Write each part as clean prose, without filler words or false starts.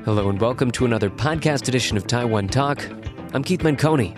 Hello and welcome to another podcast edition of Taiwan Talk. I'm Keith Manconi.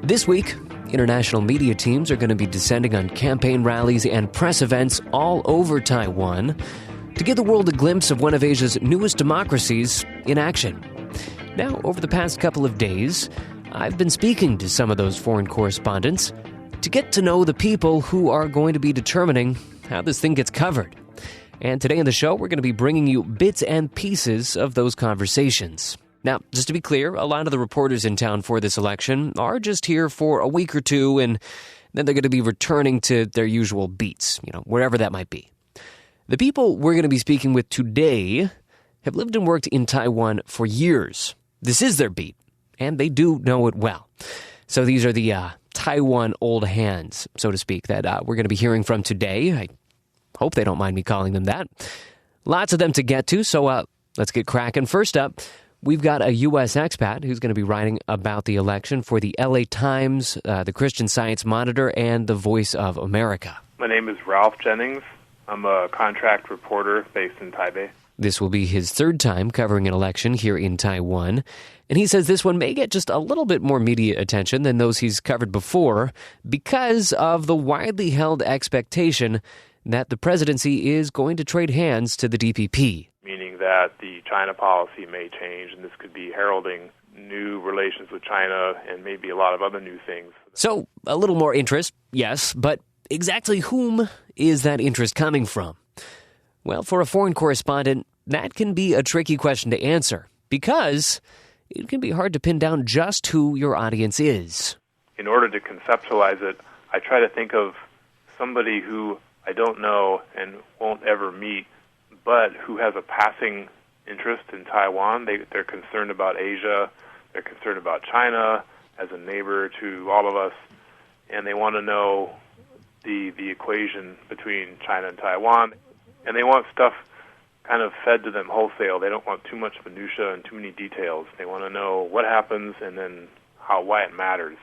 This week, international media teams are going to be descending on campaign rallies and press events all over Taiwan to give the world a glimpse of one of Asia's newest democracies in action. Now, over the past couple of days, I've been speaking to some of those foreign correspondents to get to know the people who are going to be determining how this thing gets covered. And today on the show, we're going to be bringing you bits and pieces of those conversations. Now, just to be clear, a lot of the reporters in town for this election are just here for a week or two, and then they're going to be returning to their usual beats, wherever that might be. The people we're going to be speaking with today have lived and worked in Taiwan for years. This is their beat, and they do know it well. So these are the Taiwan old hands, so to speak, that we're going to be hearing from today. I hope they don't mind me calling them that. Lots of them to get to, so let's get cracking. First up, we've got a U.S. expat who's going to be writing about the election for the L.A. Times, the Christian Science Monitor, and the Voice of America. My name is Ralph Jennings. I'm a contract reporter based in Taipei. This will be his third time covering an election here in Taiwan, and he says this one may get just a little bit more media attention than those he's covered before because of the widely held expectation that the presidency is going to trade hands to the DPP. Meaning that the China policy may change, and this could be heralding new relations with China and maybe a lot of other new things. So, a little more interest, yes, but exactly whom is that interest coming from? Well, for a foreign correspondent, that can be a tricky question to answer because it can be hard to pin down just who your audience is. In order to conceptualize it, I try to think of somebody who I don't know and won't ever meet, but who has a passing interest in Taiwan. They're concerned about Asia, they're concerned about China as a neighbor to all of us, and they want to know the equation between China and Taiwan, and they want stuff kind of fed to them wholesale. They don't want too much minutia and too many details. They want to know what happens and then why it matters.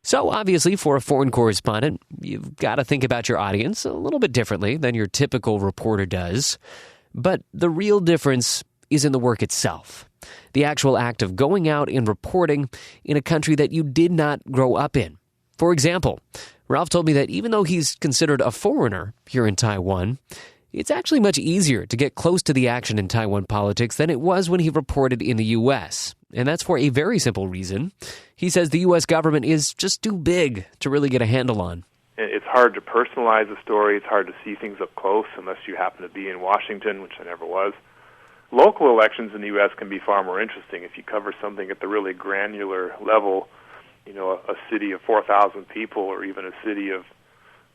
So obviously, for a foreign correspondent, you've got to think about your audience a little bit differently than your typical reporter does. But the real difference is in the work itself. The actual act of going out and reporting in a country that you did not grow up in. For example, Ralph told me that even though he's considered a foreigner here in Taiwan, it's actually much easier to get close to the action in Taiwan politics than it was when he reported in the U.S., and that's for a very simple reason. He says the U.S. government is just too big to really get a handle on. It's hard to personalize a story. It's hard to see things up close unless you happen to be in Washington, which I never was. Local elections in the U.S. can be far more interesting if you cover something at the really granular level, a city of 4,000 people or even a city of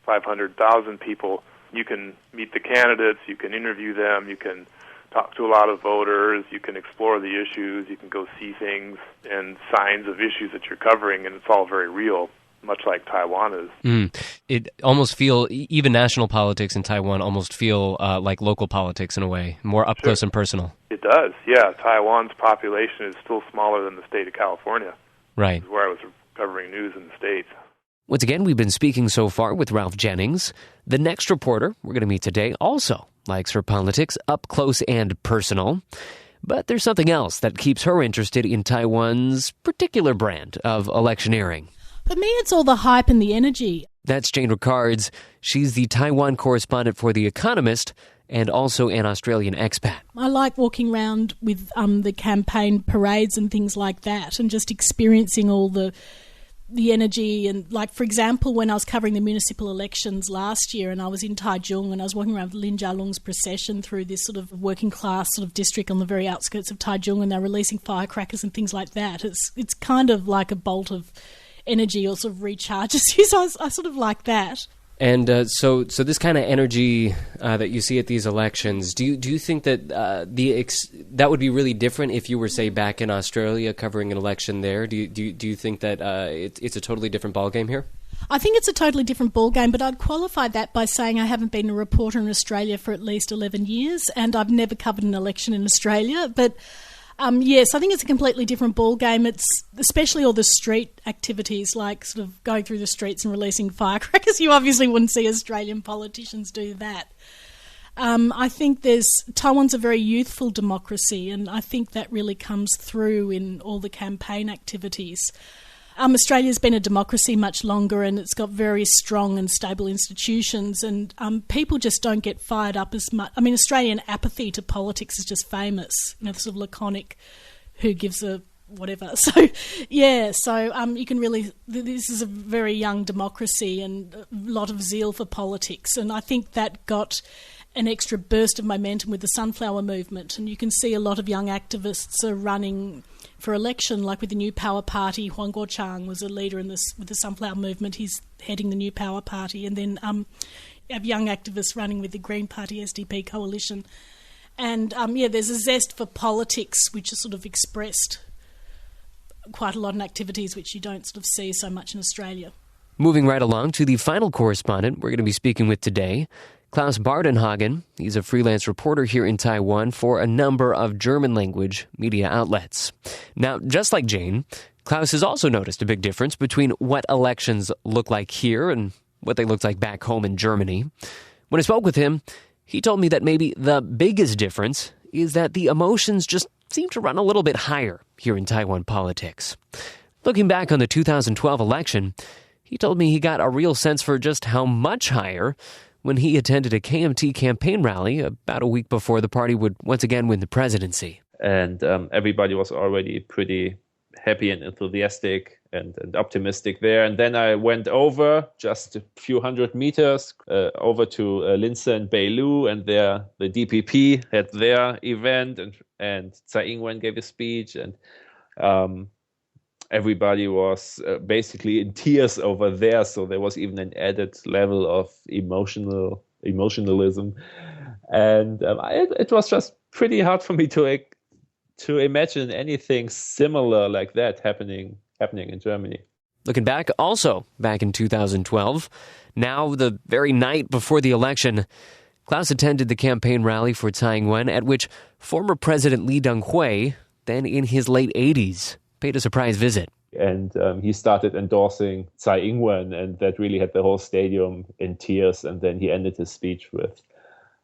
500,000 people. You can meet the candidates, you can interview them, you can talk to a lot of voters, you can explore the issues, you can go see things and signs of issues that you're covering, and it's all very real, much like Taiwan is. It almost even national politics in Taiwan almost feel like local politics in a way, more up close and personal. It does, yeah. Taiwan's population is still smaller than the state of California. Right. This is where I was covering news in the States. Once again, we've been speaking so far with Ralph Jennings. The next reporter we're going to meet today also likes her politics up close and personal. But there's something else that keeps her interested in Taiwan's particular brand of electioneering. For me, it's all the hype and the energy. That's Jane Rickards. She's the Taiwan correspondent for The Economist and also an Australian expat. I like walking around with the campaign parades and things like that and just experiencing all the energy. And like, for example, when I was covering the municipal elections last year and I was in Taichung and I was walking around with Lin Jialong's procession through this sort of working class sort of district on the very outskirts of Taichung, and they're releasing firecrackers and things like that. It's kind of like a bolt of energy or sort of recharges you. So I sort of like that. And so this kind of energy that you see at these elections, do you think that that would be really different if you were, say, back in Australia covering an election there? Do you think that it's a totally different ballgame here? I think it's a totally different ballgame, but I'd qualify that by saying I haven't been a reporter in Australia for at least 11 years, and I've never covered an election in Australia. But yes, I think it's a completely different ballgame. It's especially all the street activities, like sort of going through the streets and releasing firecrackers. You obviously wouldn't see Australian politicians do that. I think Taiwan's a very youthful democracy, and I think that really comes through in all the campaign activities. Australia's been a democracy much longer, and it's got very strong and stable institutions, and people just don't get fired up as much. I mean, Australian apathy to politics is just famous, the sort of laconic, who gives a whatever. So, you can really, this is a very young democracy and a lot of zeal for politics, and I think that got an extra burst of momentum with the Sunflower Movement, and you can see a lot of young activists are running for election, like with the New Power Party. Huang Guochang was a leader with the Sunflower Movement. He's heading the New Power Party, and then you have young activists running with the Green Party SDP coalition. And there's a zest for politics, which is sort of expressed quite a lot in activities which you don't sort of see so much in Australia. Moving right along to the final correspondent we're going to be speaking with today, Klaus Bardenhagen. He's a freelance reporter here in Taiwan for a number of German-language media outlets. Now, just like Jane, Klaus has also noticed a big difference between what elections look like here and what they looked like back home in Germany. When I spoke with him, he told me that maybe the biggest difference is that the emotions just seem to run a little bit higher here in Taiwan politics. Looking back on the 2012 election, he told me he got a real sense for just how much higher when he attended a KMT campaign rally about a week before the party would once again win the presidency. And everybody was already pretty happy and enthusiastic and optimistic there. And then I went over just a few hundred meters over to Linse and Beilu, and there the DPP had their event, and Tsai Ing-wen gave a speech, and everybody was basically in tears over there. So there was even an added level of emotionalism, and it was just pretty hard for me to imagine anything similar like that happening in Germany. Looking back, also back in 2012, now the very night before the election, Klaus attended the campaign rally for Tsai Ing-wen, at which former President Lee Teng-hui, then in his late 80s, paid a surprise visit. And he started endorsing Tsai Ing-wen, and that really had the whole stadium in tears. And then he ended his speech with,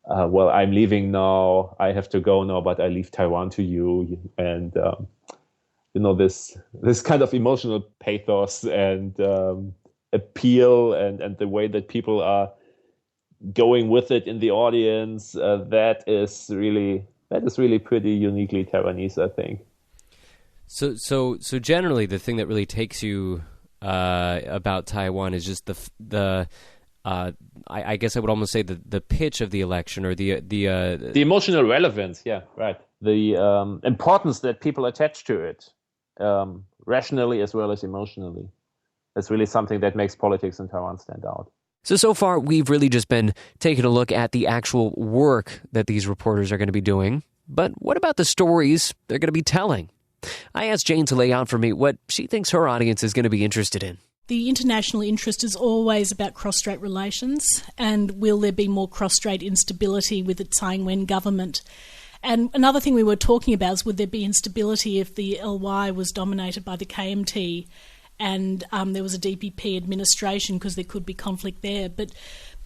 well, I'm leaving now, I have to go now, but I leave Taiwan to you. And, this kind of emotional pathos and appeal and the way that people are going with it in the audience, that is really pretty uniquely Taiwanese, I think. So generally, the thing that really takes you about Taiwan is just I guess I would almost say the pitch of the election, or the emotional relevance. Yeah, right. The importance that people attach to it, rationally as well as emotionally. That's really something that makes politics in Taiwan stand out. So far, we've really just been taking a look at the actual work that these reporters are going to be doing. But what about the stories they're going to be telling? I asked Jane to lay out for me what she thinks her audience is going to be interested in. The international interest is always about cross-strait relations, and will there be more cross-strait instability with the Tsai Ing-wen government? And another thing we were talking about is, would there be instability if the LY was dominated by the KMT and there was a DPP administration, because there could be conflict there. But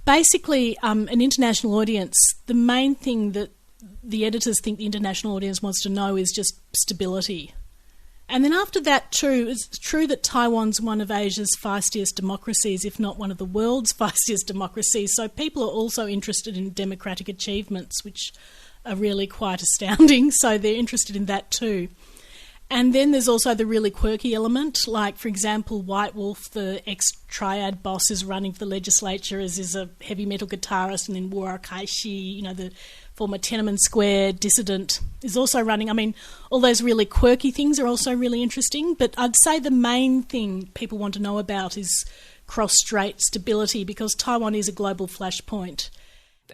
basically, an international audience, the main thing that the editors think the international audience wants to know is just stability. And then after that, too, it's true that Taiwan's one of Asia's feistiest democracies, if not one of the world's feistiest democracies. So people are also interested in democratic achievements, which are really quite astounding. So they're interested in that too. And then there's also the really quirky element, like, for example, White Wolf, the ex-Triad boss, is running for the legislature as is a heavy metal guitarist, and then Wu Kai-shi, the former Tiananmen Square dissident, is also running. I mean, all those really quirky things are also really interesting, but I'd say the main thing people want to know about is cross-strait stability, because Taiwan is a global flashpoint.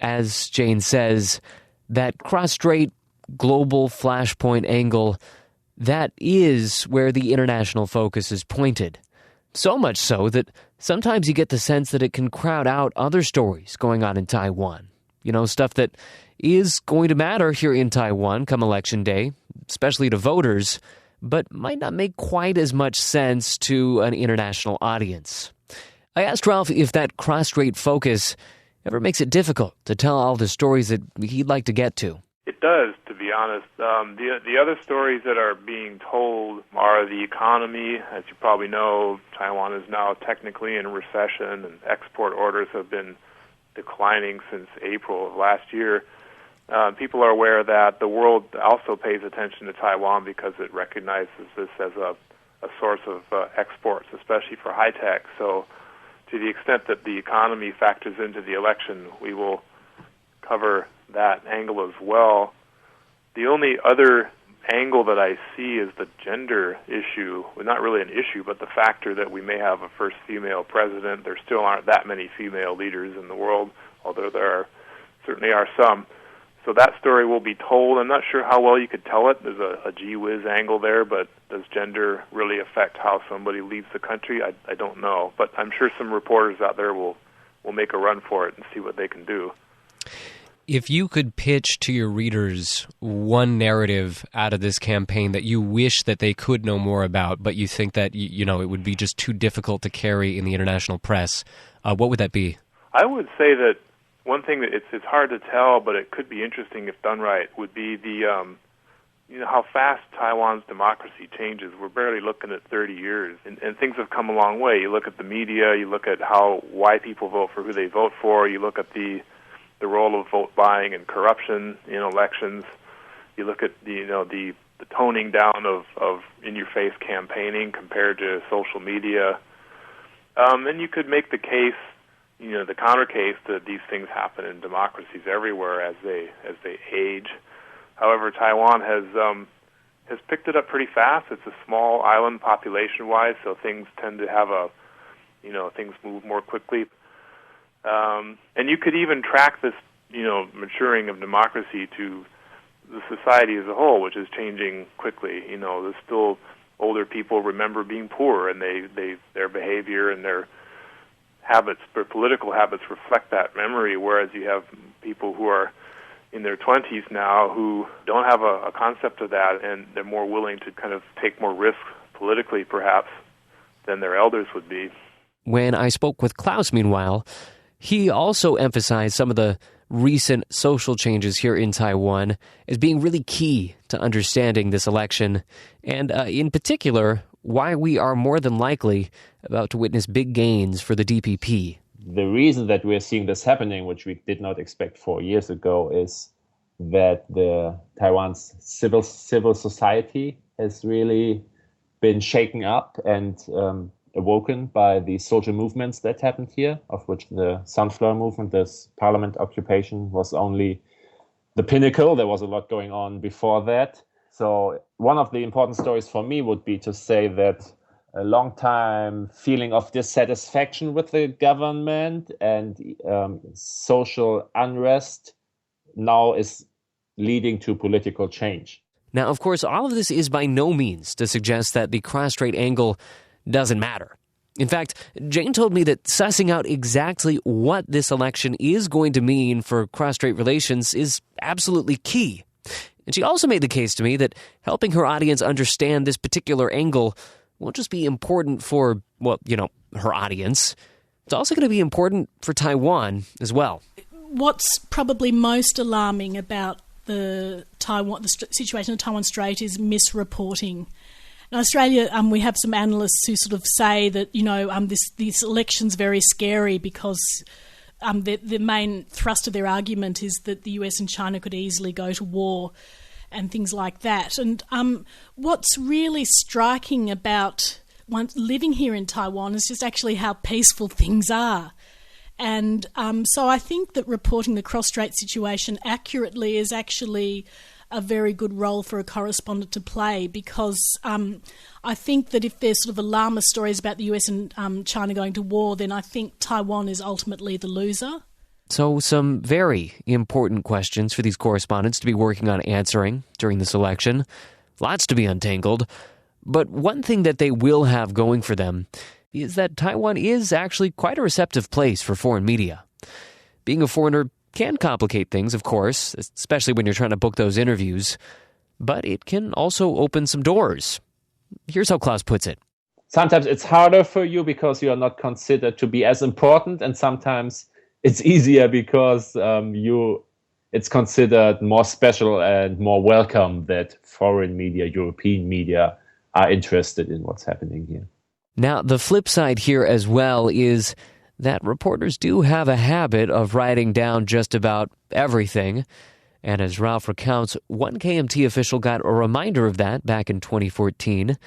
As Jane says, that cross-strait global flashpoint angle, that is where the international focus is pointed. So much so that sometimes you get the sense that it can crowd out other stories going on in Taiwan. Stuff that is going to matter here in Taiwan come election day, especially to voters, but might not make quite as much sense to an international audience. I asked Ralph if that cross-strait focus ever makes it difficult to tell all the stories that he'd like to get to. It does, to be honest. The other stories that are being told are the economy. As you probably know, Taiwan is now technically in a recession, and export orders have been declining since April of last year. People are aware that the world also pays attention to Taiwan because it recognizes this as a source of exports, especially for high tech. So to the extent that the economy factors into the election, we will cover that angle as well. The only other angle that I see is the gender issue. Well, not really an issue, but the factor that we may have a first female president. There still aren't that many female leaders in the world, although certainly are some. So that story will be told. I'm not sure how well you could tell it. There's a gee whiz angle there, but does gender really affect how somebody leads the country? I don't know. But I'm sure some reporters out there will make a run for it and see what they can do. If you could pitch to your readers one narrative out of this campaign that you wish that they could know more about, but you think that it would be just too difficult to carry in the international press, what would that be? I would say that one thing that it's hard to tell, but it could be interesting if done right, would be the how fast Taiwan's democracy changes. We're barely looking at 30 years, and things have come a long way. You look at the media, you look at why people vote for who they vote for, you look at the role of vote buying and corruption in elections. You look at the toning down of in-your-face campaigning compared to social media. And you could make the case, the counter case that these things happen in democracies everywhere as they age. However, Taiwan has picked it up pretty fast. It's a small island population-wise, so things tend to have things move more quickly. And you could even track this, maturing of democracy to the society as a whole, which is changing quickly. There's still older people remember being poor, and their behavior and their habits, their political habits reflect that memory, whereas you have people who are in their 20s now who don't have a concept of that, and they're more willing to kind of take more risks politically, perhaps, than their elders would be. When I spoke with Klaus, meanwhile, he also emphasized some of the recent social changes here in Taiwan as being really key to understanding this election, and in particular, why we are more than likely about to witness big gains for the DPP. The reason that we're seeing this happening, which we did not expect 4 years ago, is that Taiwan's civil society has really been shaken up and awoken by the social movements that happened here, of which the Sunflower Movement, this parliament occupation, was only the pinnacle. There was a lot going on before that. So one of the important stories for me would be to say that a long time feeling of dissatisfaction with the government and social unrest now is leading to political change. Now, of course, all of this is by no means to suggest that the cross-strait angle doesn't matter. In fact, Jane told me that sussing out exactly what this election is going to mean for cross-strait relations is absolutely key. And she also made the case to me that helping her audience understand this particular angle won't just be important for, her audience. It's also going to be important for Taiwan as well. What's probably most alarming about the situation of Taiwan Strait is misreporting. In Australia, we have some analysts who sort of say that, this election's very scary because the main thrust of their argument is that the US and China could easily go to war and things like that. And what's really striking about living here in Taiwan is just actually how peaceful things are. And so I think that reporting the cross-strait situation accurately is actually a very good role for a correspondent to play, because I think that if there's sort of alarmist stories about the US and China going to war, then I think Taiwan is ultimately the loser. So some very important questions for these correspondents to be working on answering during this election. Lots to be untangled. But one thing that they will have going for them is that Taiwan is actually quite a receptive place for foreign media. Being a foreigner can complicate things, of course, especially when you're trying to book those interviews, but it can also open some doors. Here's how Klaus puts it. Sometimes it's harder for you because you are not considered to be as important, and sometimes it's easier because it's considered more special and more welcome that foreign media, European media, are interested in what's happening here. Now, the flip side here as well is that reporters do have a habit of writing down just about everything. And as Ralph recounts, one KMT official got a reminder of that back in 2014,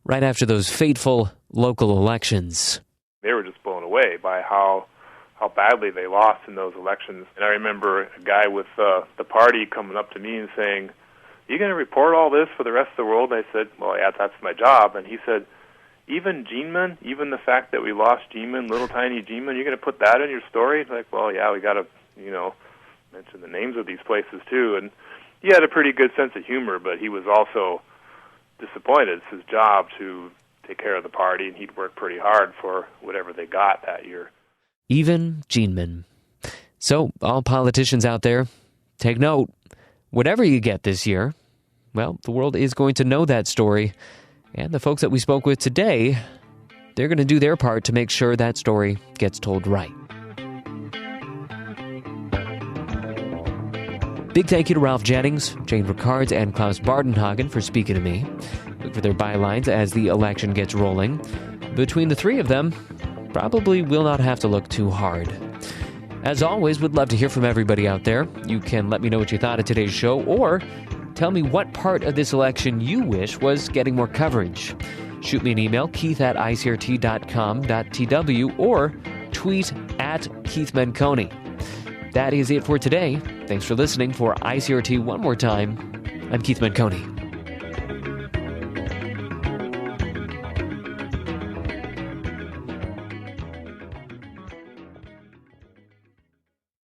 right after those fateful local elections. They were just blown away by how badly they lost in those elections. And I remember a guy with the party coming up to me and saying, "Are you going to report all this for the rest of the world?" And I said, "Well, yeah, that's my job." And he said, "Even Jinmen, even the fact that we lost Jinmen, little tiny Jinmen, you're going to put that in your story?" It's like, well, yeah, we got to, mention the names of these places too. And he had a pretty good sense of humor, but he was also disappointed. It's his job to take care of the party, and he'd worked pretty hard for whatever they got that year. Even Jinmen. So, all politicians out there, take note. Whatever you get this year, well, the world is going to know that story. And the folks that we spoke with today, they're going to do their part to make sure that story gets told right. Big thank you to Ralph Jennings, Jane Ricards, and Klaus Bardenhagen for speaking to me. Look for their bylines as the election gets rolling. Between the three of them, probably will not have to look too hard. As always, would love to hear from everybody out there. You can let me know what you thought of today's show, or tell me what part of this election you wish was getting more coverage. Shoot me an email, keith@icrt.com.tw, or tweet @KeithMenconi. That is it for today. Thanks for listening. For ICRT one more time, I'm Keith Menconi.